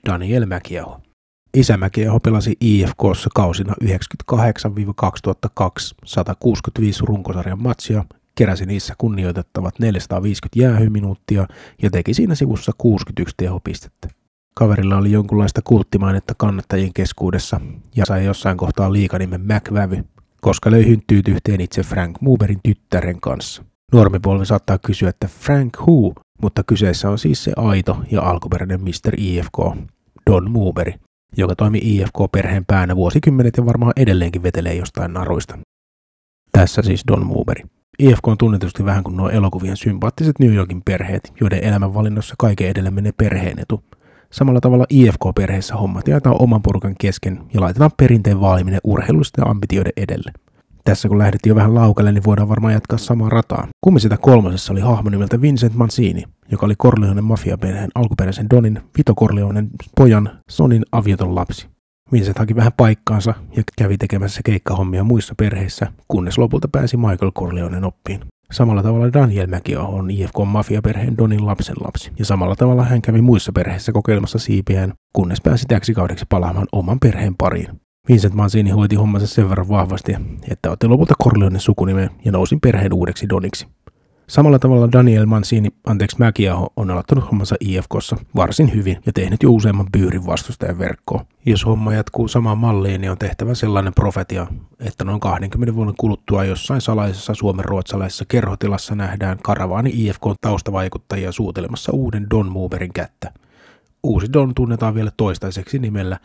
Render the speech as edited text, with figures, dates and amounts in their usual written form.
Daniel Mäkiaho. Isä Mäkiaho pelasi IFK:ssa kausina 1998–2002 165 runkosarjan matsia, keräsi niissä kunnioitettavat 450 jäähyminuuttia ja teki siinä sivussa 61 tehopistettä. Kaverilla oli jonkunlaista kulttimainetta kannattajien keskuudessa ja sai jossain kohtaa liiganimen McVavy, koska löi hynttyyt yhteen itse Frank Muuberin tyttären kanssa. Nuormipolvi saattaa kysyä, että Frank who, mutta kyseessä on siis se aito ja alkuperäinen Mr. IFK, Don Mooberi, joka toimi IFK-perheen päänä vuosikymmenet ja varmaan edelleenkin vetelee jostain naruista. Tässä siis Don Mooberi. IFK on tunnetusti vähän kuin nuo elokuvien sympaattiset New Yorkin perheet, joiden elämänvalinnossa kaiken edelle menee perheen etu. Samalla tavalla IFK-perheessä hommat jaetaan oman porukan kesken ja laitetaan perinteen vaaliminen urheilullisten ambitioiden edelle. Tässä kun lähdettiin jo vähän laukalle, niin voidaan varmaan jatkaa samaa rataa. Kummi sitä kolmosessa oli hahmo nimeltä Vincent Mancini, joka oli Corleonen mafiaperheen alkuperäisen Donin, Vito Corleonen pojan Sonin avioton lapsi. Vincent haki vähän paikkaansa ja kävi tekemässä keikkahommia muissa perheissä, kunnes lopulta pääsi Michael Corleonen oppiin. Samalla tavalla Daniel Mäkiaho on IFK-mafiaperheen Donin lapsenlapsi, ja samalla tavalla hän kävi muissa perheissä kokeilemassa siipiään, kunnes pääsi täksi kaudeksi palaamaan oman perheen pariin. Vincent Mancini hoiti hommansa sen verran vahvasti, että otti lopulta Corleonen sukunimen ja nousi perheen uudeksi Doniksi. Samalla tavalla Daniel Mäkiaho on aloittanut hommansa IFK:ssa varsin hyvin ja tehnyt jo useamman byyrin vastustajan verkkoon. Jos homma jatkuu samaan malliin, niin on tehtävä sellainen profetia, että noin 20 vuoden kuluttua jossain salaisessa suomenruotsalaisessa kerhotilassa nähdään karavaani IFK-taustavaikuttajia suutelemassa uuden Don Mooberin kättä. Uusi Don tunnetaan vielä toistaiseksi nimellä